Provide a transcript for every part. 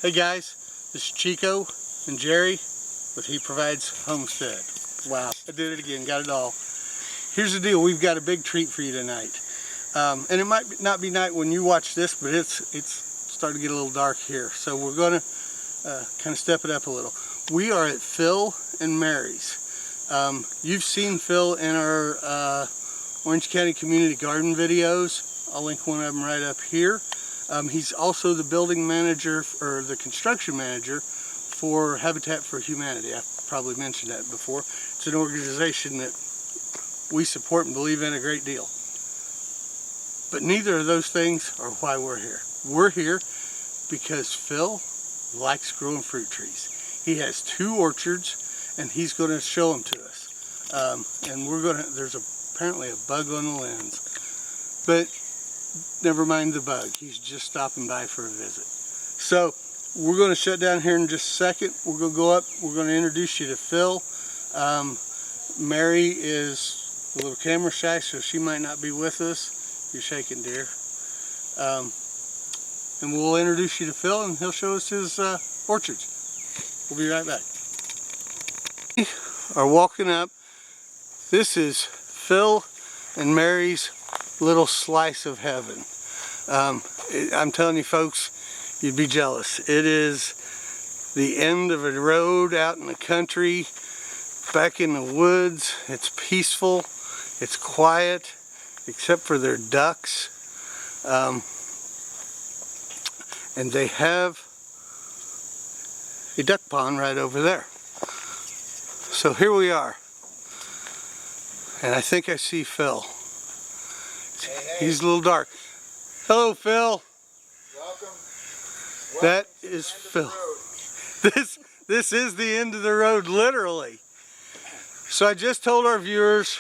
Hey guys, this is Chico and Jerry with He Provides Homestead. Wow, I did it again, got it all. Here's the deal, we've got a big treat for you tonight. And it might not be night when you watch this, but it's starting to get a little dark here. So we're going to kind of step it up a little. We are at Phil and Mary's. You've seen Phil in our Orange County Community Garden videos. I'll link one of them right up here. He's also the building manager, or the construction manager, for Habitat for Humanity. I've probably mentioned that before. It's an organization that we support and believe in a great deal. But neither of those things are why we're here. We're here because Phil likes growing fruit trees. He has 2 orchards and he's going to show them to us. And there's apparently a bug on the lens. But never mind the bug, he's just stopping by for a visit. So we're going to shut down here in just a second. We're going to go up, we're going to introduce you to Phil. Mary is a little camera shy, so she might not be with us. You're shaking, dear. And we'll introduce you to Phil and he'll show us his orchards. We'll be right back. We are walking up. This is Phil and Mary's little slice of heaven. I'm telling you folks, you'd be jealous. It is the end of a road out in the country, back in the woods. It's peaceful, it's quiet, except for their ducks. And they have a duck pond right over there. So here we are. And I think I see Phil. Hey. He's a little dark. Hello, Phil. Welcome. That is Phil. This is the end of the road, literally. So I just told our viewers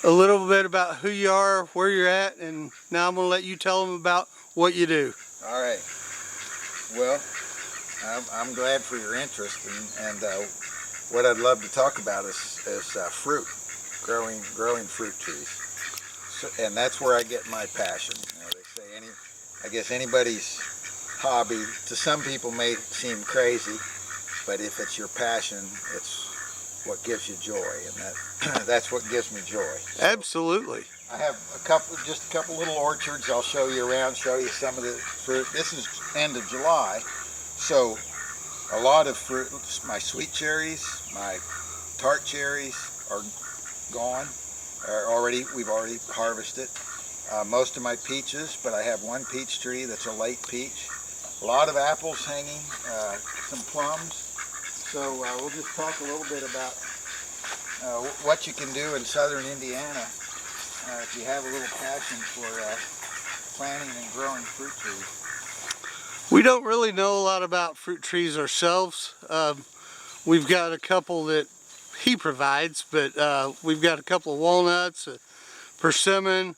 a little bit about who you are, where you're at, and now I'm going to let you tell them about what you do. All right. Well, I'm glad for your interest, and what I'd love to talk about is fruit, growing fruit trees. So, and that's where I get my passion. You know, they say I guess anybody's hobby to some people may seem crazy, but if it's your passion, it's what gives you joy, and that's what gives me joy. So absolutely. I have just a couple little orchards. I'll show you around, show you some of the fruit. This is end of July, so a lot of fruit. My sweet cherries, my tart cherries are gone. We've already harvested. Most of my peaches, but I have one peach tree that's a late peach. A lot of apples hanging, some plums. So we'll just talk a little bit about what you can do in southern Indiana if you have a little passion for planting and growing fruit trees. We don't really know a lot about fruit trees ourselves. We've got a couple that he provides, but we've got a couple of walnuts, a persimmon.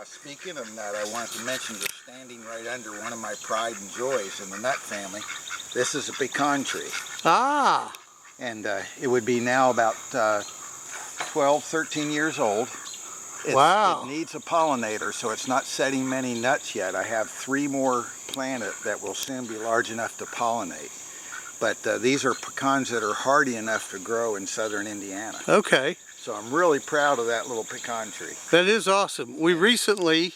Speaking of nut, I wanted to mention you're standing right under one of my pride and joys in the nut family. This is a pecan tree. Ah! And it would be now about 12, 13 years old. Wow. It needs a pollinator, so it's not setting many nuts yet. I have 3 more planted that will soon be large enough to pollinate. But these are pecans that are hardy enough to grow in southern Indiana. Okay. So I'm really proud of that little pecan tree. That is awesome. We recently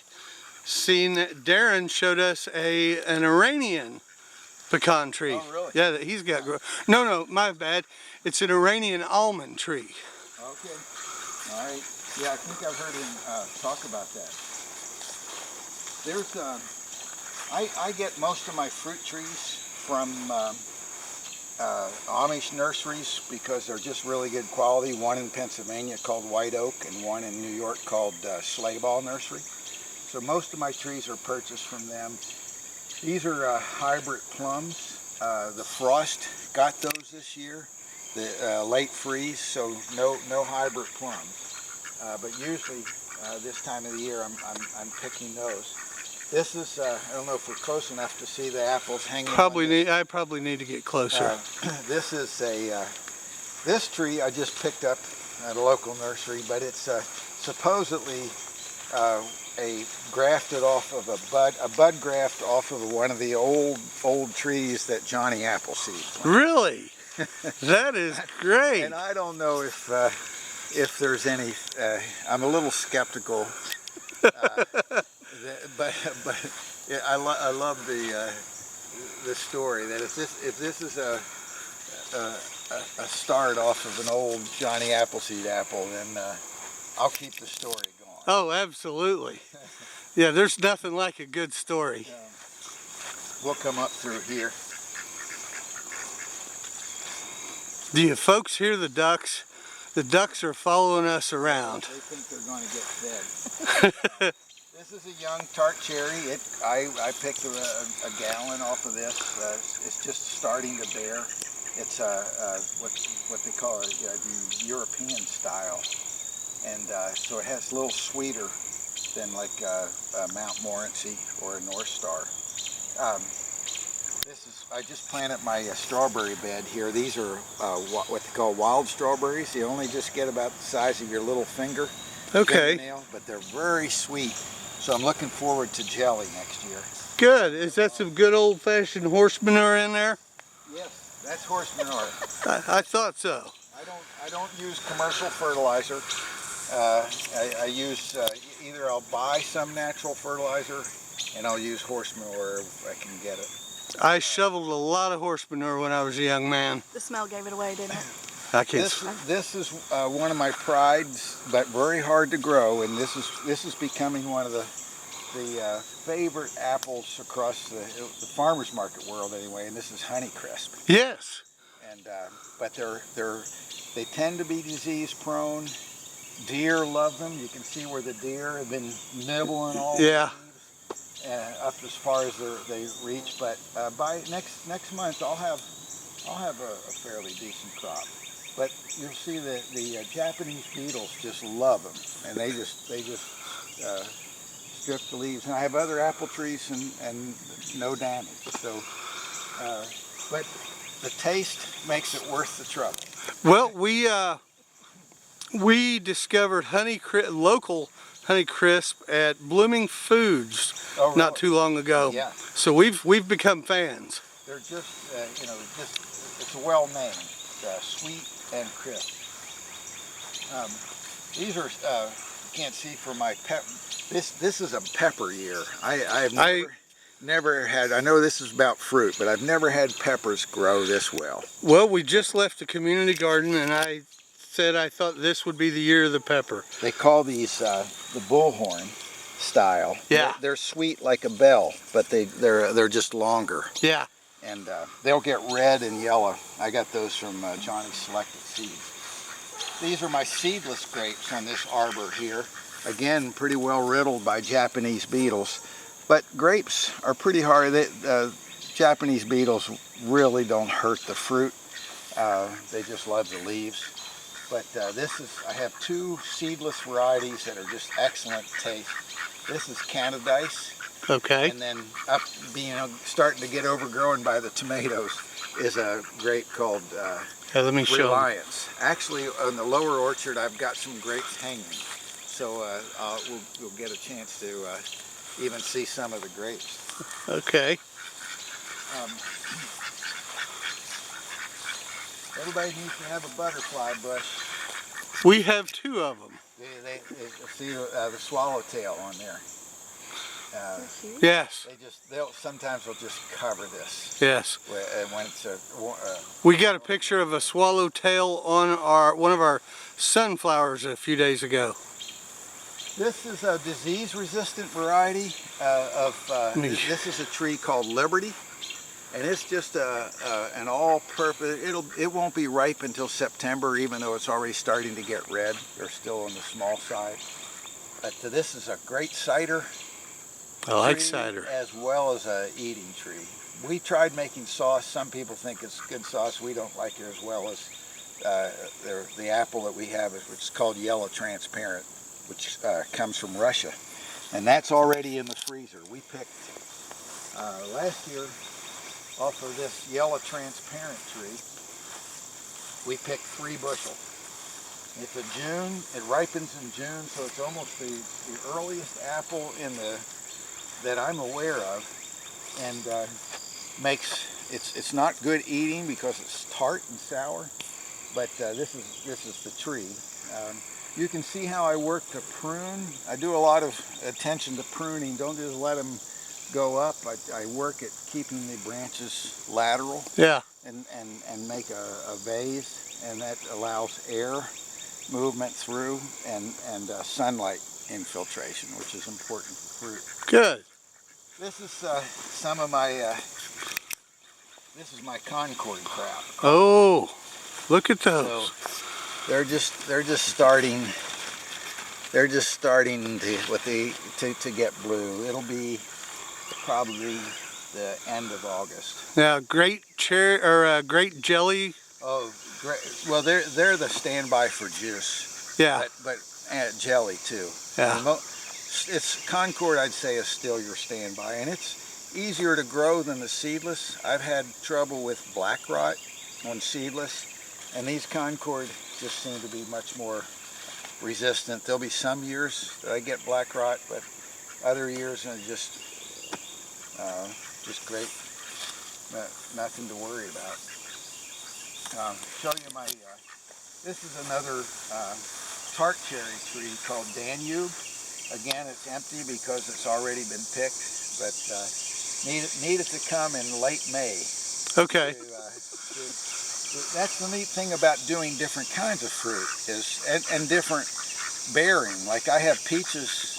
seen Darren showed us an Iranian pecan tree. Oh, really? Yeah, that he's got. No, my bad. It's an Iranian almond tree. Okay. All right. Yeah, I think I've heard him talk about that. There's I get most of my fruit trees from Amish nurseries because they're just really good quality. One in Pennsylvania called White Oak and one in New York called Slayball Nursery. So most of my trees are purchased from them. These are hybrid plums. The frost got those this year. The late freeze, so no hybrid plums. But usually this time of the year I'm picking those. This is, I don't know if we're close enough to see the apples hanging I probably need to get closer. This is this tree I just picked up at a local nursery, but it's supposedly grafted off of a bud graft off of one of the old trees that Johnny Appleseed planted. Really? That is great. And I don't know if there's any. I'm a little skeptical, but yeah, I love the story that if this is a start off of an old Johnny Appleseed apple, then I'll keep the story going. Oh, absolutely. Yeah, there's nothing like a good story. We'll come up through here. Do you folks hear the ducks? The ducks are following us around. They think they're going to get fed. This is a young tart cherry. I picked a gallon off of this. It's just starting to bear. It's what they call the European style, and so it has a little sweeter than like Mount Morency or a North Star. I just planted my strawberry bed here. These are what they call wild strawberries. You only just get about the size of your little finger. Okay. Fingernail, but they're very sweet. So I'm looking forward to jelly next year. Good. Is that some good old-fashioned horse manure in there? Yes, that's horse manure. I thought so. I don't use commercial fertilizer. I use either I'll buy some natural fertilizer, and I'll use horse manure if I can get it. I shoveled a lot of horse manure when I was a young man. The smell gave it away, didn't it? I can't. This is one of my prides, but very hard to grow, and this is becoming one of the favorite apples across the farmers market world anyway. And this is Honeycrisp. Yes. And but they tend to be disease prone. Deer love them. You can see where the deer have been nibbling all the leaves, up as far as they reach. But by next month, I'll have a fairly decent crop. But you'll see the Japanese beetles just love them, and they just strip the leaves. And I have other apple trees and no damage. So, but the taste makes it worth the trouble. Well, we discovered local Honeycrisp at Blooming Foods not too long ago. Yeah. So we've become fans. They're just it's well named, sweet and crisp. These are you can't see from my pep. This is a pepper year. I've never had. I know this is about fruit, but I've never had peppers grow this well. Well, we just left the community garden, and I said I thought this would be the year of the pepper. They call these the bullhorn style. Yeah. They're sweet like a bell, but they're just longer. Yeah. And they'll get red and yellow. I got those from Johnny's Selected Seeds. These are my seedless grapes on this arbor here. Again, pretty well riddled by Japanese beetles. But grapes are pretty hard. Japanese beetles really don't hurt the fruit. They just love the leaves. But I have two seedless varieties that are just excellent taste. This is Canadice. Okay. And then starting to get overgrown by the tomatoes is a grape called Let me show Reliance. Actually, on the lower orchard, I've got some grapes hanging. So we'll get a chance to even see some of the grapes. Okay. Everybody needs to have a butterfly bush. We have two of them. They see the swallowtail on there. Yes. Sometimes they'll just cover this. Yes. When it's we got a picture of a swallowtail on one of our sunflowers a few days ago. This is a disease-resistant variety this is a tree called Liberty, and it's just an all-purpose. It won't be ripe until September, even though it's already starting to get red. They're still on the small side. But this is a great cider. I like cider. As well as a eating tree. We tried making sauce. Some people think it's good sauce. We don't like it as well as the apple that we have, which is called Yellow Transparent, which comes from Russia. And that's already in the freezer. We picked last year off of this Yellow Transparent tree, we picked 3 bushel. It's a June. It ripens in June, so it's almost the earliest apple that I'm aware of, and it's not good eating because it's tart and sour. But this is the tree. You can see how I work to prune. I do a lot of attention to pruning. Don't just let them go up. I work at keeping the branches lateral. Yeah. And make a vase, and that allows air movement through and sunlight infiltration, which is important for fruit. Good. This is some of my this is my Concord crop. Oh, look at those. So they're just starting to get blue. It'll be probably the end of August. Now, great cherry or great jelly. Oh, great. Well, they're the standby for juice. Yeah. But jelly too. Yeah. It's Concord, I'd say, is still your standby, and it's easier to grow than the seedless. I've had trouble with black rot on seedless, and these Concord just seem to be much more resistant. There'll be some years that I get black rot, but other years are just great. Nothing to worry about. Show you my. This is another tart cherry tree called Danube. Again, it's empty because it's already been picked, but need it to come in late May. Okay. That's the neat thing about doing different kinds of fruit and different bearing. Like I have peaches.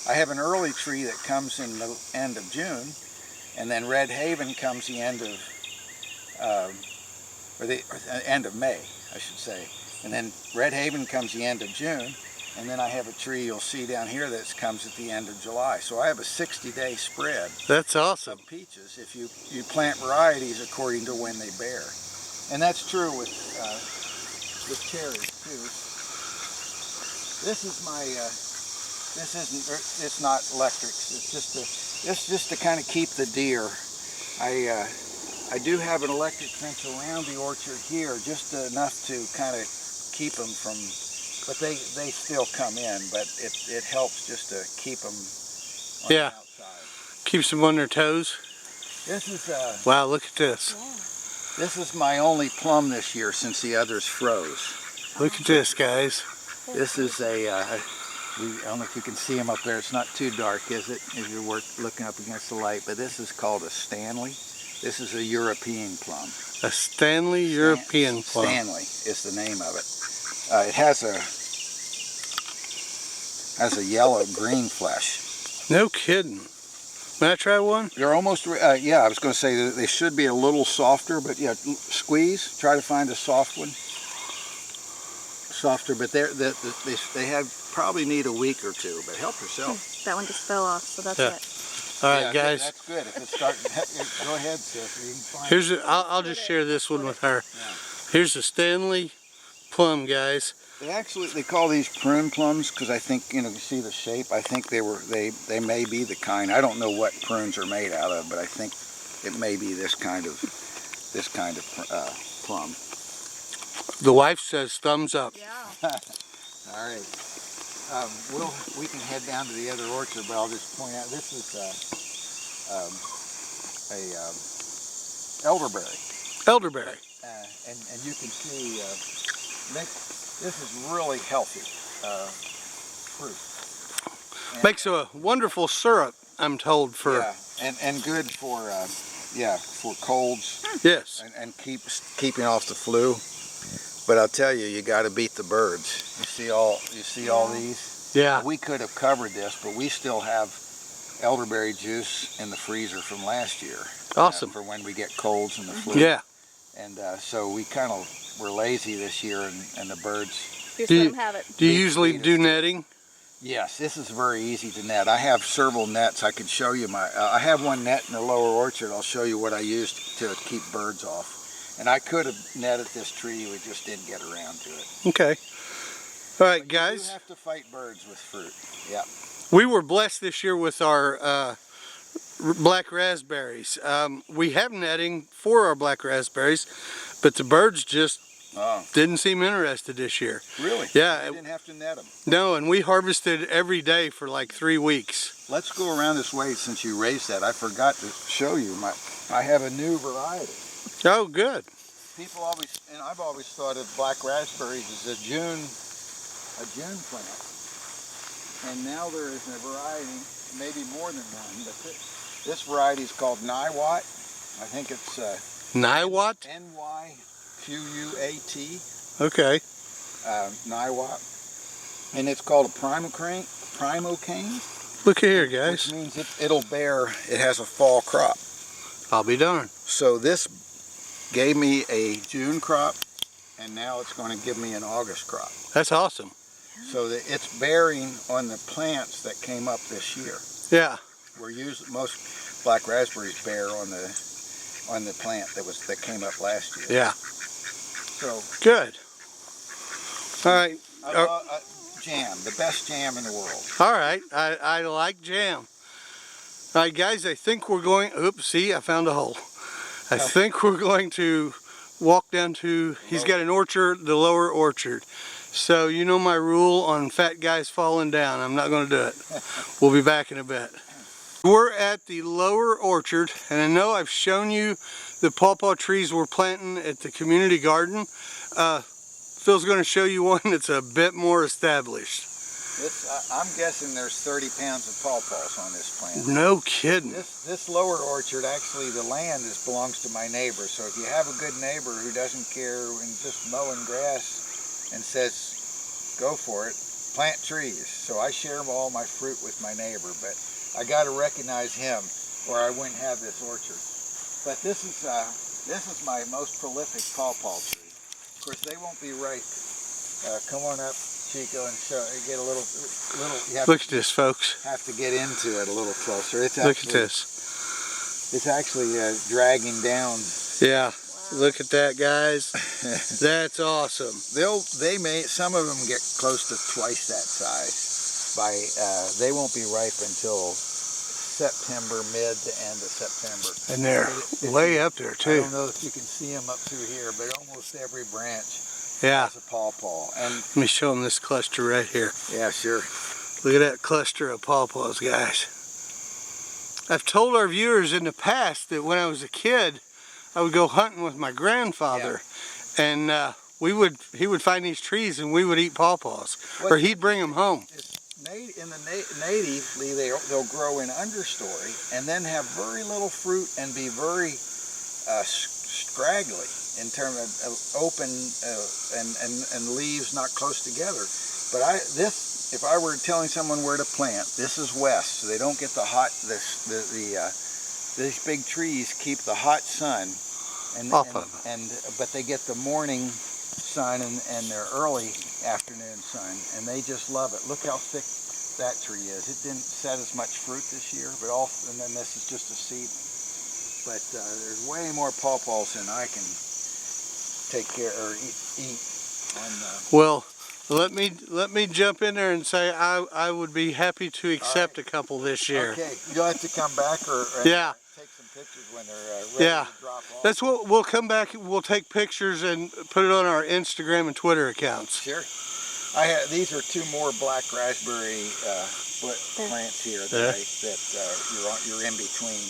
I have an early tree that comes in the end of June, and then Red Haven comes the end of end of May, I should say. And then Red Haven comes the end of June, and then I have a tree you'll see down here that comes at the end of July. So I have a 60-day spread. That's awesome. Of peaches if you plant varieties according to when they bear. And that's true with cherries too. This is my it's not electric. It's just to kind of keep the deer. I do have an electric fence around the orchard here, just enough to kind of keep them from, but they still come in, but it helps just to keep them on the outside. Keeps them on their toes. This is wow, look at this. This is my only plum this year since the others froze. Look at this, guys. This is I don't know if you can see them up there. It's not too dark, is it? If you're looking up against the light, but this is called a Stanley. This is a European plum. A Stanley European plum. Stanley is the name of it. It has a yellow-green flesh. No kidding. May I try one? They're almost, yeah, I was going to say that they should be a little softer, but yeah, squeeze, try to find a soft one. Softer, but they probably need a week or two, but help yourself. That one just fell off, so that's it. All right, guys. That's good. If it's starting, go ahead, sis. Here's I'll just share this one with her. Here's the Stanley plum, guys. They call these prune plums because I think, you see the shape. I think they may be the kind. I don't know what prunes are made out of, but I think it may be this kind of plum. The wife says thumbs up. Yeah. All right. We can head down to the other orchard, but I'll just point out this is elderberry. Elderberry. And you can see this is really healthy fruit. Makes a wonderful syrup, I'm told, for and good for for colds. Yes. And keeping off the flu. But I'll tell you, you got to beat the birds. You see all these? Yeah. We could have covered this, but we still have elderberry juice in the freezer from last year. Awesome. For when we get colds and the flu. Yeah. And so we kind of were lazy this year, and the birds. Just let them have it. Do you usually do netting? Yes, this is very easy to net. I have several nets. I can show you I have one net in the lower orchard. I'll show you what I used to keep birds off. And I could have netted this tree, we just didn't get around to it. Okay. All right, but guys. You have to fight birds with fruit. Yeah. We were blessed this year with our black raspberries. We have netting for our black raspberries, but the birds just Oh, Didn't seem interested this year. really? Yeah. I didn't have to net them. No, and we harvested every day for like 3 weeks. Let's go around this way since you raised that. I forgot to show you I have a new variety. Oh, good. People always, and I've always thought of black raspberries as a June plant. And now there is a variety, maybe more than one, but this variety is called Niwat. I think it's Niwat? N-Y-Q-U-A-T. Okay. Niwat. And it's called a primocane. Look here, guys. Which means it'll bear, it has a fall crop. I'll be darned. So this gave me a June crop, and now it's going to give me an August crop. That's awesome. So that it's bearing on the plants that came up this year. Yeah. Most black raspberries bear on the plant that came up last year. Yeah. So good. All right. Jam, the best jam in the world. All right. I like jam. All right, guys. I think we're going. Oops. See, I found a hole. I think we're going to walk down to. He's got an orchard, the lower orchard. So you know my rule on fat guys falling down. I'm not going to do it. We'll be back in a bit. We're at the lower orchard, and I know I've shown you the pawpaw trees we're planting at the community garden. Phil's going to show you one that's a bit more established. I'm guessing there's 30 pounds of pawpaws on this plant. No kidding. This lower orchard, actually the land belongs to my neighbor. So if you have a good neighbor who doesn't care and just mowing grass and says, go for it, plant trees. So I share all my fruit with my neighbor, but I got to recognize him or I wouldn't have this orchard. But this is my most prolific pawpaw tree. Of course, they won't be ripe. Come on up, Chico, and get a little. Look at this, folks. Have to get into it a little closer. Look at this. It's actually dragging down. Yeah. Look at that, guys. That's awesome. Some of them get close to twice that size. They won't be ripe until September, mid to end of September. And they're way up there too. I don't know if you can see them up through here, but almost every branch has a pawpaw. And let me show them this cluster right here. Yeah, sure. Look at that cluster of pawpaws, guys. I've told our viewers in the past that when I was a kid, I would go hunting with my grandfather, and he would find these trees and we would eat pawpaws, or he'd bring them home. Natively, they'll grow in understory and then have very little fruit and be very scraggly in terms of open and leaves not close together. But if I were telling someone where to plant, this is west, so they don't get the hot. These big trees keep the hot sun, but they get the morning sun and their early afternoon sun, and they just love it. Look how thick that tree is. It didn't set as much fruit this year, and then this is just a seedling. But there's way more pawpaws than I can take care or eat. Well, let me jump in there and say I would be happy to accept a couple this year. Okay, you'll have to come back or take some pictures when they're ready to drop off. That's what we'll come back. We'll take pictures and put it on our Instagram and Twitter accounts. Sure. These are two more black raspberry plants here that you're in between.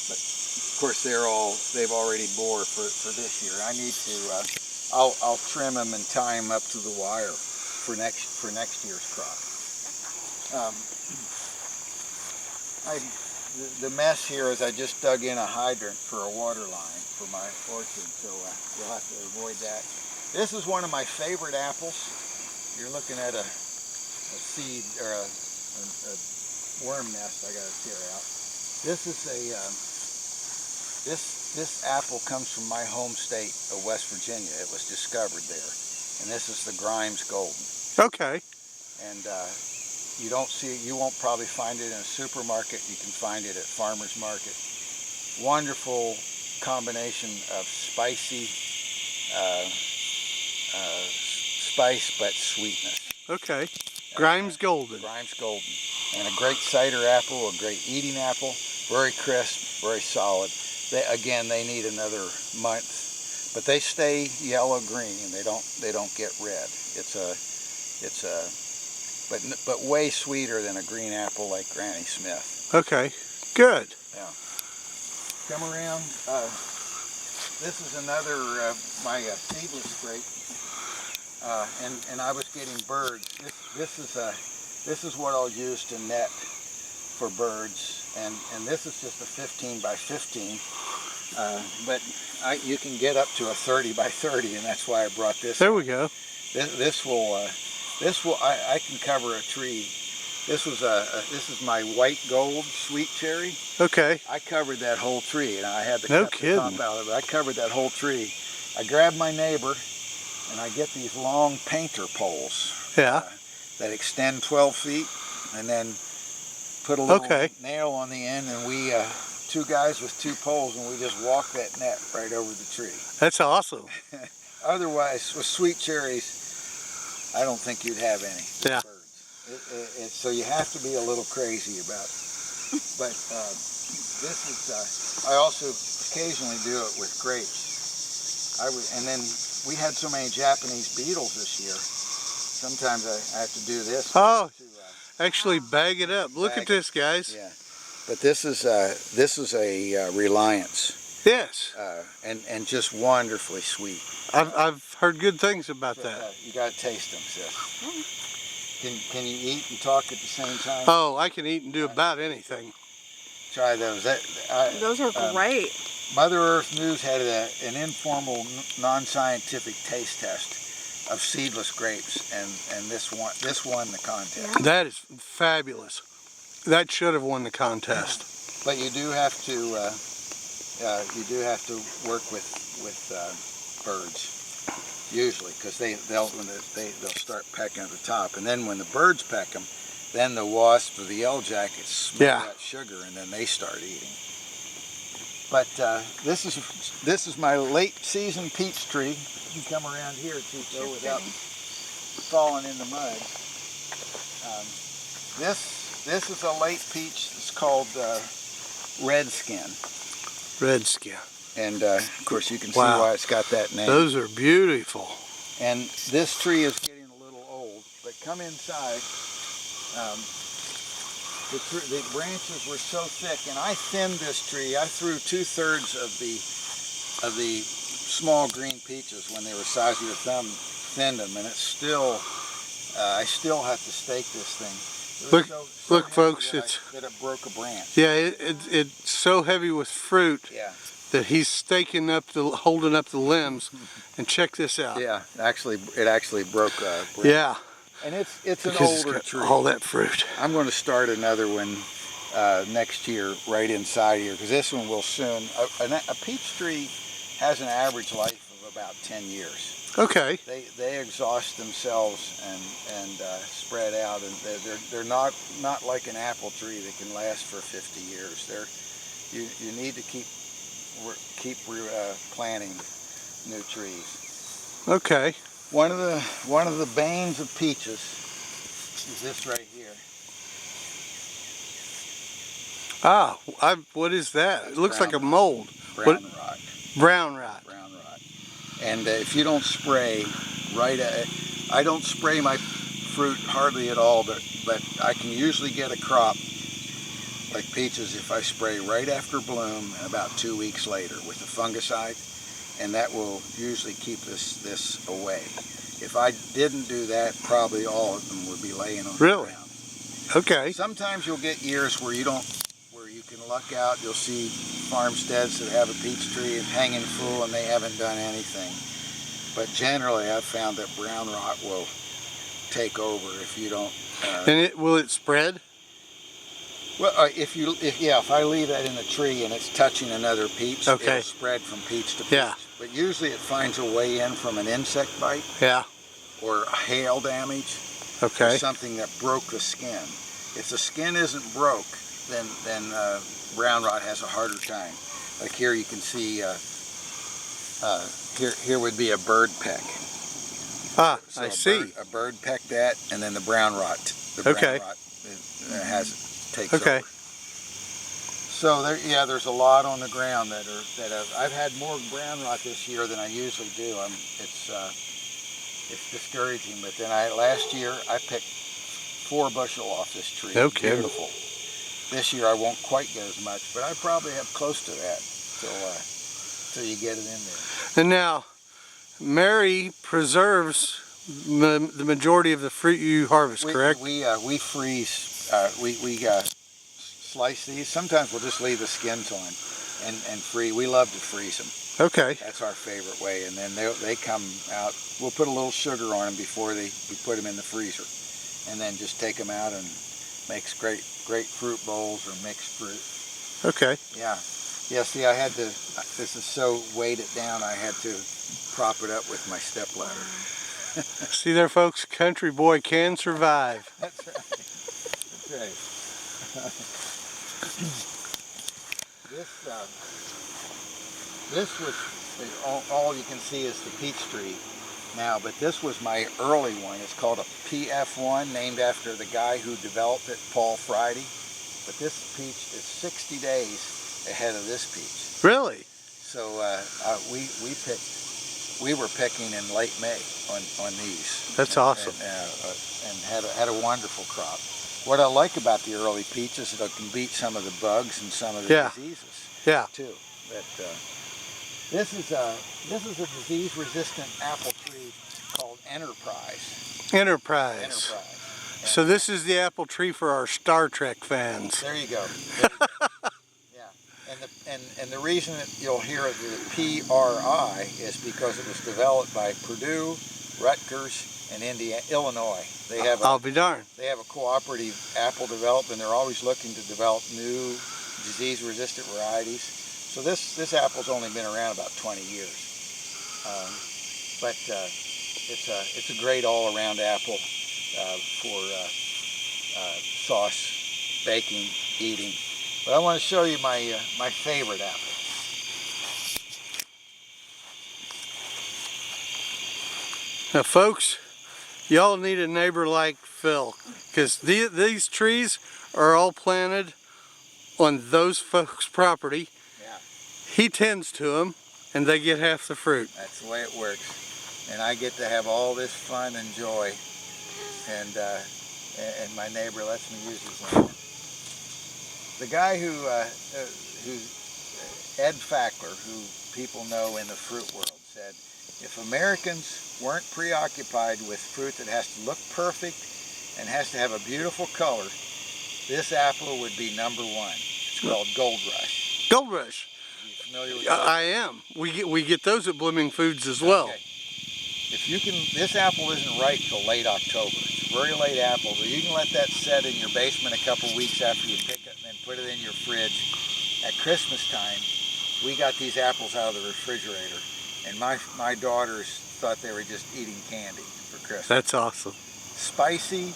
But of course they've already bore for this year. I need to. I'll trim them and tie them up to the wire for next year's crop. The mess here is I just dug in a hydrant for a water line for my orchard, so you'll have to avoid that. This is one of my favorite apples. You're looking at a seed or a worm nest I got to tear out. This is this apple comes from my home state of West Virginia. It was discovered there, and this is the Grimes Golden. Okay. And you won't probably find it in a supermarket. You can find it at farmers market. Wonderful combination of spicy spice but sweetness. Okay. Grimes Golden. Grimes Golden. And a great cider apple, a great eating apple, very crisp, very solid. They need another month, but they stay yellow-green. They don't get red. But way sweeter than a green apple like Granny Smith. Okay, good. Yeah. Come around. This is another my seedless grape, and I was getting birds. This is what I'll use to net for birds, and this is just a 15 by 15. But you can get up to a 30 by 30, and that's why I brought this. There we go. This will I can cover a tree. This is my white gold sweet cherry. Okay. I covered that whole tree, and I had to No cut the kidding. top out of it. I covered that whole tree. I grabbed my neighbor, and I get these long painter poles. Yeah. That extend 12 feet, and then put a little Okay. nail on the end, and we two guys with two poles, and we just walk that net right over the tree. That's awesome. Otherwise, with sweet cherries, I don't think you'd have any Yeah. birds. So you have to be a little crazy about it. But this is, I also occasionally do it with grapes. And then we had so many Japanese beetles this year. Sometimes I have to do this. Oh, actually bag it up. Look at this, guys. Yeah. But this is a Reliance. Yes. And just wonderfully sweet. I've heard good things about that. You got to taste them, sis. Can you eat and talk at the same time? Oh, I can eat and do about anything. Try those. Those are great. Mother Earth News had an informal, non-scientific taste test of seedless grapes, and this won the contest. That is fabulous. That should have won the contest. But you do have to work with birds. Usually, because they'll start pecking at the top, and then when the birds peck them, then the wasps or the yellow jackets smell that sugar, and then they start eating. But this is my late season peach tree. You can come around here, Chico, without falling in the mud. This is a late peach. It's called Redskin. Redskin. And of course you can see why it's got that name. Those are beautiful. And this tree is getting a little old, but come inside. The branches were so thick, and I thinned this tree. I threw 2/3 of the small green peaches when they were size of your thumb, thinned them, and it's still, I still have to stake this thing. Look, folks, that it broke a branch. Yeah, it's so heavy with fruit. Yeah. That he's holding up the limbs, and check this out. Yeah, it actually broke a branch. Yeah. And it's an Because older it's got tree. all that fruit. I'm going to start another one next year right inside here, because this one will soon. A peach tree has an average life of about 10 years. Okay. They exhaust themselves and spread out, and they're not like an apple tree that can last for 50 years. You need to keep planting new trees. Okay. One of the banes of peaches is this right here. Ah, what is that? That's it looks like a brown mold. Brown rot. Brown rot. Brown rot. And if you don't spray I don't spray my fruit hardly at all, but I can usually get a crop like peaches if I spray right after bloom and about 2 weeks later with a fungicide, and that will usually keep this away. If I didn't do that, probably all of them would be laying on the ground. Okay. Sometimes you'll get years where you can luck out. You'll see farmsteads that have a peach tree hanging full and they haven't done anything. But generally, I've found that brown rot will take over if you don't. And will it spread? Well, if I leave that in the tree and it's touching another peach, it'll spread from peach to peach. Yeah. But usually it finds a way in from an insect bite. Yeah. Or hail damage. Okay. Or something that broke the skin. If the skin isn't broke, then brown rot has a harder time. Like here you can see, here would be a bird peck. Ah, So I see. A bird pecked that, and then the brown rot. Takes over. So there's a lot on the ground I've had more brown rot this year than I usually do. It's discouraging. But then last year I picked 4 bushel off this tree. Okay. Beautiful. This year I won't quite get as much, but I probably have close to that till you get it in there. And now, Mary preserves the majority of the fruit you harvest, correct? We freeze. We slice these. Sometimes we'll just leave the skins on and freeze. We love to freeze them. Okay. That's our favorite way. And then they come out. We'll put a little sugar on them before we put them in the freezer, and then just take them out and makes great fruit bowls or mixed fruit. Okay. Yeah. Yeah. See, I had to. This is so weighted down. I had to prop it up with my step ladder. See there, folks. Country boy can survive. That's right. That's right. This was all you can see is the peach tree now, but this was my early one. It's called a PF1, named after the guy who developed it, Paul Friday. But this peach is 60 days ahead of this peach. Really? So we were picking in late May on these. That's awesome. And had a wonderful crop. What I like about the early peach is that it can beat some of the bugs and some of the diseases. Yeah. Too. But this is a disease-resistant apple tree called Enterprise. Enterprise. So this is the apple tree for our Star Trek fans. There you go. Yeah. And the reason that you'll hear the PRI is because it was developed by Purdue, Rutgers, and Illinois. I'll be darned. They have a cooperative apple development. They're always looking to develop new disease-resistant varieties. So this apple's only been around about 20 years. But it's a great all-around apple for sauce, baking, eating. But I want to show you my favorite apple. Now, folks, y'all need a neighbor like Phil, because these trees are all planted on those folks' property. Yeah. He tends to them, and they get half the fruit. That's the way it works. And I get to have all this fun and joy. And my neighbor lets me use his land. The guy Ed Fackler, who people know in the fruit world, said, if Americans weren't preoccupied with fruit that has to look perfect and has to have a beautiful color, this apple would be #1. It's called Gold Rush. Gold Rush. Are you familiar with that? I am. We get those at Blooming Foods as well. Okay. If you can, this apple isn't ripe till late October. It's a very late apple, but you can let that set in your basement a couple weeks after you pick it and then put it in your fridge. At Christmas time, we got these apples out of the refrigerator, and my daughters thought they were just eating candy for Christmas. That's awesome. Spicy,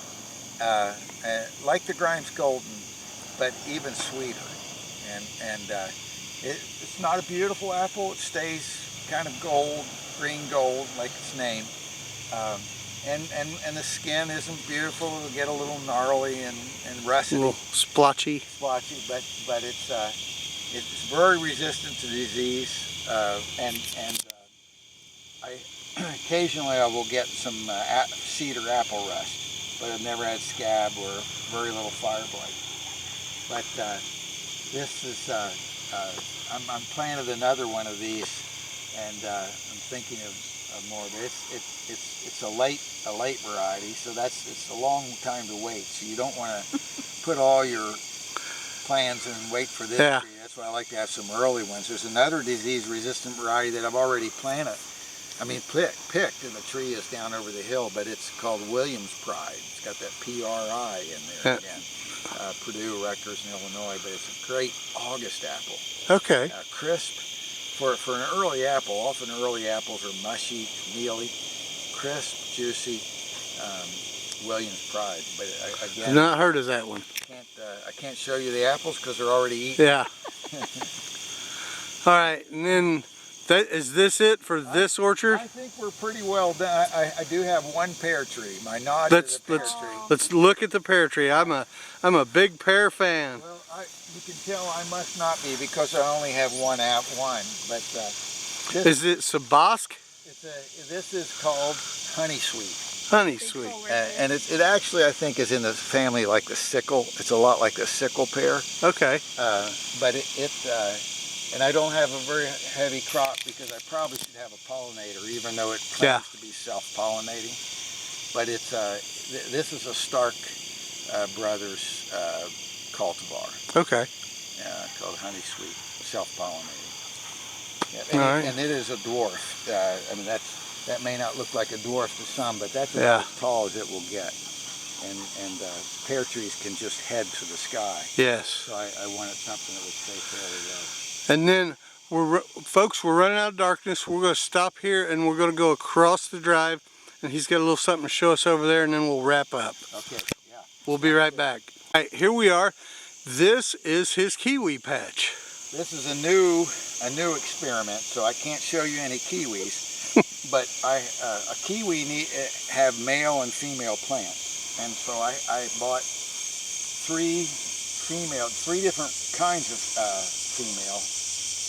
like the Grimes Golden, but even sweeter. And it's not a beautiful apple. It stays kind of gold, green gold, like its name. And the skin isn't beautiful. It'll get a little gnarly and rusty. A little splotchy. Splotchy, but it's very resistant to disease. Occasionally I will get some cedar apple rust, but I've never had scab or very little fire blight. But this is, I'm planted another one of these, and I'm thinking of more. But it's a late variety, so it's a long time to wait. So you don't want to put all your plans and wait for this tree. That's why I like to have some early ones. There's another disease-resistant variety that I've already planted. I mean, picked, and the tree is down over the hill, but it's called Williams Pride. It's got that PRI in there again. Purdue, Rutgers, and Illinois, but it's a great August apple. Okay. Crisp. For an early apple, often early apples are mushy, mealy, crisp, juicy. Williams Pride, but again, I've not heard of that one. I can't show you the apples because they're already eaten. Yeah. All right, and then Is this it for this orchard? I think we're pretty well done. I do have one pear tree. My nod Let's is a pear tree. let's look at the pear tree. I'm a big pear fan. Well, you can tell I must not be because I only have one. But Is it Sabask? This is called honey sweet. Honey sweet. And it actually, I think, is in the family like the sickle. It's a lot like the sickle pear. Okay. But and I don't have a very heavy crop because I probably should have a pollinator, even though it claims to be self-pollinating. But this is a Stark Brothers cultivar. Okay. Called honey sweet, self-pollinating. Yeah, and it is a dwarf. I mean, that may not look like a dwarf to some, but that's Yeah. about as tall as it will get. And pear trees can just head to the sky. Yes. So I wanted something that would stay fairly low. And then folks, we're running out of darkness. We're going to stop here and we're going to go across the drive, and he's got a little something to show us over there, and then we'll wrap up. Okay. Yeah. We'll be right back. All right, here we are. This is his kiwi patch. This is a new experiment, so I can't show you any kiwis. But a kiwi have male and female plants, and so I bought three different kinds of female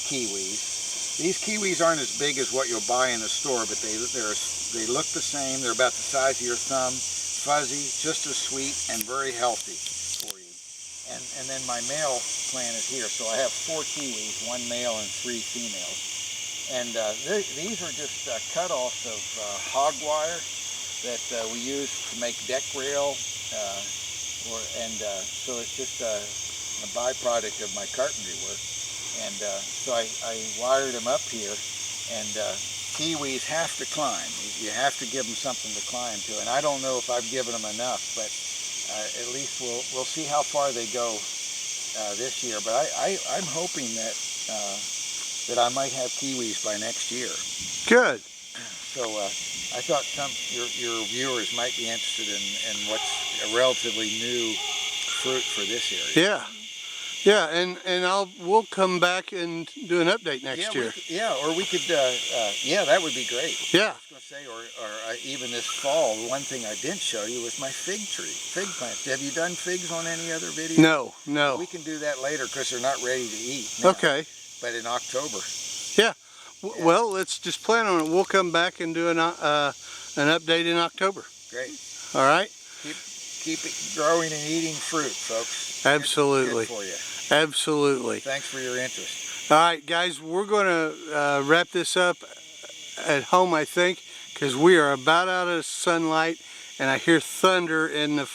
kiwis. These kiwis aren't as big as what you'll buy in the store, but they look the same. They're about the size of your thumb, fuzzy, just as sweet, and very healthy for you. And then my male plant is here, so I have 4 kiwis, 1 male and 3 females. And these are just cut-offs of hog wire that we use to make deck rail, so it's just a byproduct of my carpentry work. And so I wired them up here, and kiwis have to climb. You have to give them something to climb to, and I don't know if I've given them enough, but at least we'll see how far they go this year. But I'm hoping that I might have kiwis by next year. Good. So I thought your viewers might be interested in what's a relatively new fruit for this area. Yeah. Yeah, and we'll come back and do an update next year. Or we could, that would be great. Yeah. I was going to say, or even this fall, the one thing I didn't show you was my fig plant. Have you done figs on any other video? No. We can do that later because they're not ready to eat now, Okay. but in October. Yeah. Well, let's just plan on it. We'll come back and do an update in October. Great. All right? Keep it growing and eating fruit, folks. Absolutely. Good for you. Absolutely. Thanks for your interest. All right, guys, we're going to wrap this up at home, I think, because we are about out of sunlight, and I hear thunder in the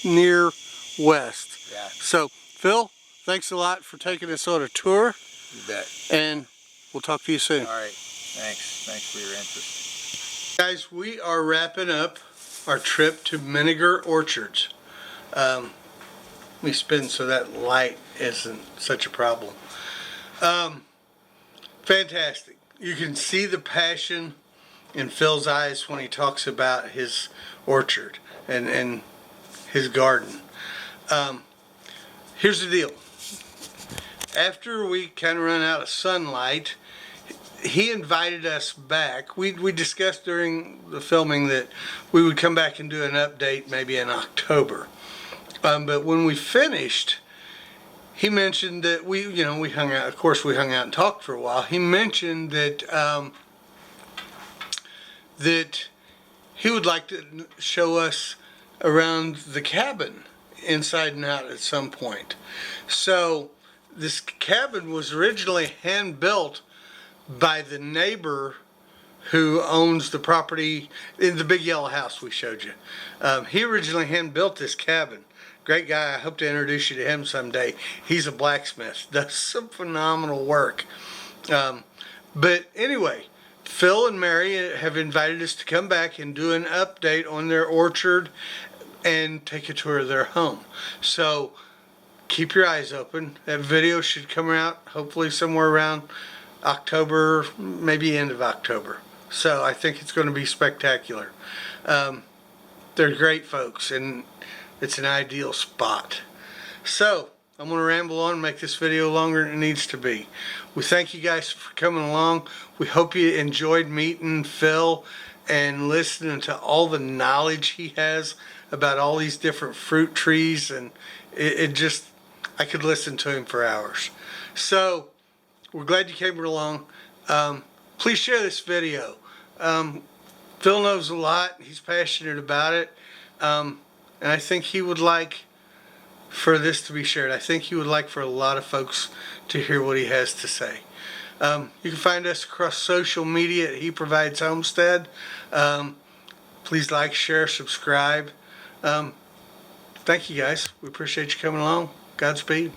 near west. Yeah. So, Phil, thanks a lot for taking us on a tour. You bet. And we'll talk to you soon. All right. Thanks for your interest. Guys, we are wrapping up our trip to Vinegar Orchards. Let me spin so that light isn't such a problem. Fantastic. You can see the passion in Phil's eyes when he talks about his orchard and his garden. Here's the deal. After we kind of run out of sunlight, he invited us back. We discussed during the filming that we would come back and do an update maybe in October. But when we finished, he mentioned that we hung out. Of course, we hung out and talked for a while. He mentioned that that he would like to show us around the cabin, inside and out, at some point. So this cabin was originally hand built by the neighbor who owns the property in the big yellow house we showed you. He originally hand built this cabin. Great guy. I hope to introduce you to him someday. He's a blacksmith. Does some phenomenal work. But anyway, Phil and Mary have invited us to come back and do an update on their orchard and take a tour of their home. So keep your eyes open. That video should come out hopefully somewhere around October, maybe end of October. So I think it's going to be spectacular. They're great folks, and it's an ideal spot. So I'm going to ramble on and make this video longer than it needs to be. We thank you guys for coming along. We hope you enjoyed meeting Phil and listening to all the knowledge he has about all these different fruit trees, and it just, I could listen to him for hours. So we're glad you came along. Please share this video. Phil knows a lot. He's passionate about it. And I think he would like for this to be shared. I think he would like for a lot of folks to hear what he has to say. You can find us across social media at He Provides Homestead. Please like, share, subscribe. Thank you guys. We appreciate you coming along. Godspeed.